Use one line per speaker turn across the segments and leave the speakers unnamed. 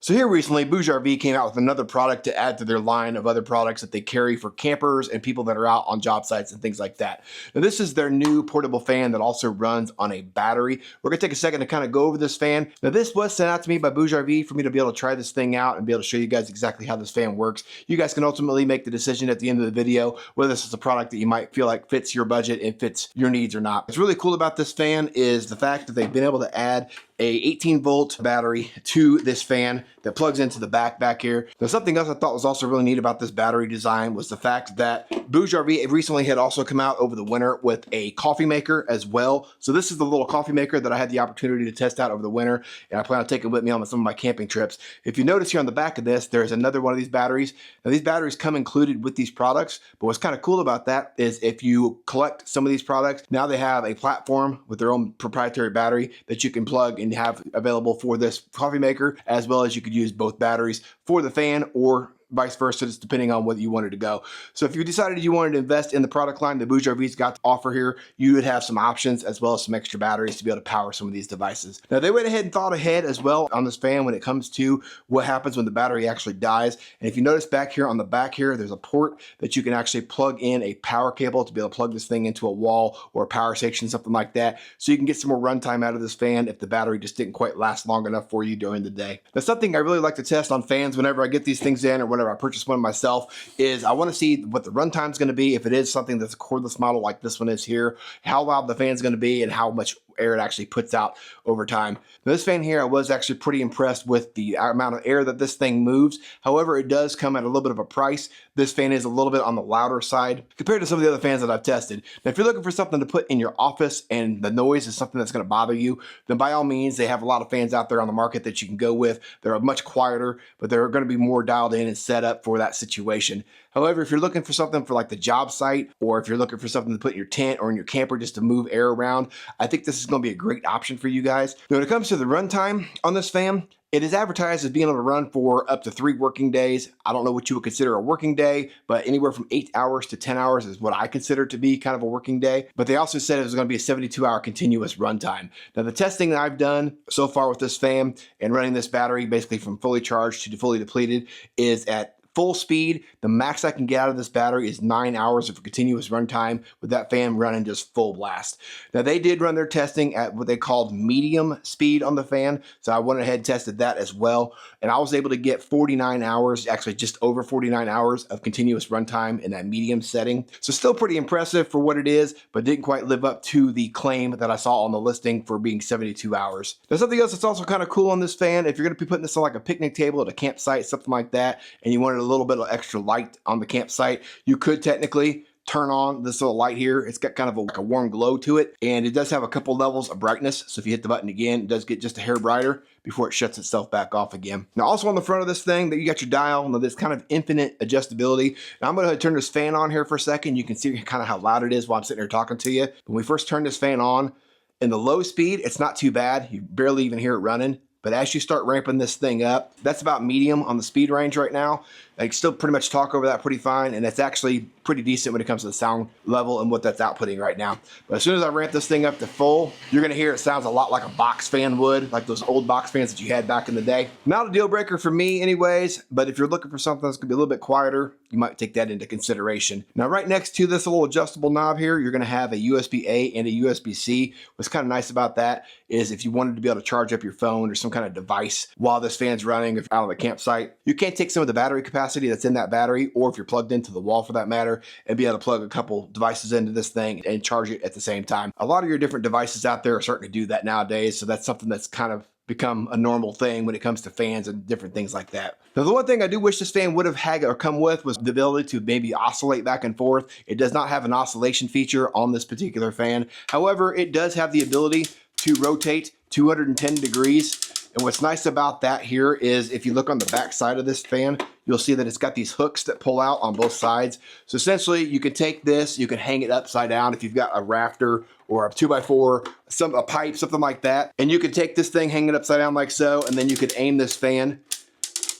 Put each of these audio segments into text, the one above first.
So here recently, BougeRV came out with another product to add to their line of other products that they carry for campers and people that are out on job sites and things like that. Now this is their new portable fan that also runs on a battery. We're gonna take a second to kind of go over this fan. Now this was sent out to me by BougeRV for me to be able to try this thing out and be able to show you guys exactly how this fan works. You guys can ultimately make the decision at the end of the video whether this is a product that you might feel like fits your budget and fits your needs or not. What's really cool about this fan is the fact that they've been able to add a 18-volt battery to this fan that plugs into the back here. Now something else I thought was also really neat about this battery design was the fact that BougeRV recently had also come out over the winter with a coffee maker as well. So this is the little coffee maker that I had the opportunity to test out over the winter, and I plan on taking with me on some of my camping trips. If you notice here on the back of this, there's another one of these batteries. Now these batteries come included with these products, but what's kind of cool about that is if you collect some of these products, now they have a platform with their own proprietary battery that you can plug and have available for this coffee maker, as well as you could use both batteries for the fan or vice versa, just depending on whether you wanted to go. So if you decided you wanted to invest in the product line that BougeRV's got to offer here, you would have some options as well as some extra batteries to be able to power some of these devices. Now they went ahead and thought ahead as well on this fan when it comes to what happens when the battery actually dies. And if you notice back here on the back here, there's a port that you can actually plug in a power cable to be able to plug this thing into a wall or a power station, something like that. So you can get some more runtime out of this fan if the battery just didn't quite last long enough for you during the day. Now something I really like to test on fans whenever I get these things in or whenever I purchase one myself is I want to see what the runtime is going to be if it is something that's a cordless model like this one is here, how loud the fan's going to be and how much air it actually puts out over time. Now, this fan here, I was actually pretty impressed with the amount of air that this thing moves. However, it does come at a little bit of a price. This fan is a little bit on the louder side compared to some of the other fans that I've tested. Now, if you're looking for something to put in your office and the noise is something that's going to bother you, then by all means, they have a lot of fans out there on the market that you can go with. They're much quieter, but they're going to be more dialed in and set up for that situation. However, if you're looking for something for like the job site, or if you're looking for something to put in your tent or in your camper just to move air around, I think this is going to be a great option for you guys. Now, when it comes to the runtime on this fan, it is advertised as being able to run for up to 3 working days. I don't know what you would consider a working day, but anywhere from 8 hours to 10 hours is what I consider to be kind of a working day. But they also said it was going to be a 72-hour continuous runtime. Now, the testing that I've done so far with this fan and running this battery basically from fully charged to fully depleted is at full speed. The max I can get out of this battery is 9 hours of continuous runtime with that fan running just full blast. Now they did run their testing at what they called medium speed on the fan, so I went ahead and tested that as well, and I was able to get 49 hours, actually just over 49 hours of continuous runtime in that medium setting. So still pretty impressive for what it is, but didn't quite live up to the claim that I saw on the listing for being 72 hours. Now something else that's also kind of cool on this fan, if you're going to be putting this on like a picnic table at a campsite, something like that, and you wanted a little bit of extra light on the campsite, you could technically turn on this little light here. It's got kind of like a warm glow to it, and it does have a couple levels of brightness. So if you hit the button again, it does get just a hair brighter before it shuts itself back off again. Now also on the front of this thing, that you got your dial, now this kind of infinite adjustability. Now I'm going to turn this fan on here for a second. You can see kind of how loud it is while I'm sitting here talking to you. When we first turn this fan on, in the low speed, it's not too bad. You barely even hear it running. But as you start ramping this thing up, that's about medium on the speed range right now. I can still pretty much talk over that pretty fine, and it's actually pretty decent when it comes to the sound level and what that's outputting right now. But as soon as I ramp this thing up to full, you're gonna hear it sounds a lot like a box fan would, like those old box fans that you had back in the day. Not a deal breaker for me anyways, but if you're looking for something that's gonna be a little bit quieter, you might take that into consideration. Now right next to this little adjustable knob here, you're gonna have a USB-A and a USB-C. What's kind of nice about that is if you wanted to be able to charge up your phone or some kind of device while this fan's running, if you're out on the campsite, you can't take some of the battery capacity that's in that battery, or if you're plugged into the wall for that matter, and be able to plug a couple devices into this thing and charge it at the same time. A lot of your different devices out there are starting to do that nowadays, so that's something that's kind of become a normal thing when it comes to fans and different things like that. Now, the one thing I do wish this fan would have had or come with was the ability to maybe oscillate back and forth. It does not have an oscillation feature on this particular fan. However, it does have the ability to rotate 210 degrees. And what's nice about that here is if you look on the back side of this fan, you'll see that it's got these hooks that pull out on both sides. So essentially you can take this, you can hang it upside down if you've got a rafter or a 2x4, a pipe, something like that. And you can take this thing, hang it upside down like so, and then you could aim this fan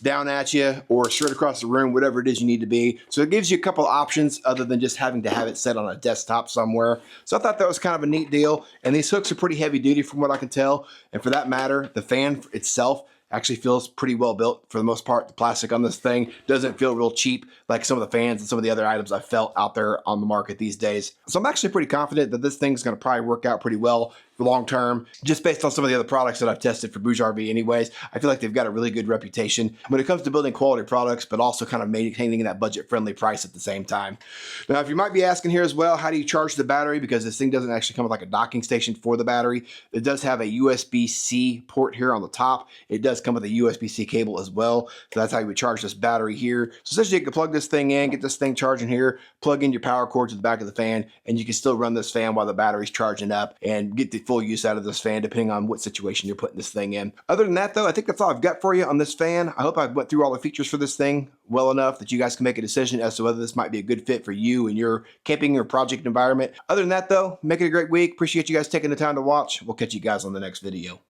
down at you or straight across the room, whatever it is you need to be. So it gives you a couple options other than just having to have it set on a desktop somewhere. So I thought that was kind of a neat deal. And these hooks are pretty heavy duty from what I can tell. And for that matter, the fan itself Actually feels pretty well built for the most part. The plastic on this thing doesn't feel real cheap like some of the fans and some of the other items I've felt out there on the market these days. So I'm actually pretty confident that this thing's going to probably work out pretty well long term, just based on some of the other products that I've tested for BougeRV anyways. I feel like they've got a really good reputation when it comes to building quality products, but also kind of maintaining that budget-friendly price at the same time. Now, if you might be asking here as well, how do you charge the battery? Because this thing doesn't actually come with like a docking station for the battery. It does have a USB-C port here on the top. It does come with a USB-C cable as well. So that's how you would charge this battery here. So essentially you can plug this thing in, get this thing charging here, plug in your power cord to the back of the fan, and you can still run this fan while the battery's charging up and get the full use out of this fan depending on what situation you're putting this thing in. Other than that though, I think that's all I've got for you on this fan. I hope I went through all the features for this thing well enough that you guys can make a decision as to whether this might be a good fit for you and your camping or project environment. Other than that though, make it a great week. Appreciate you guys taking the time to watch. We'll catch you guys on the next video.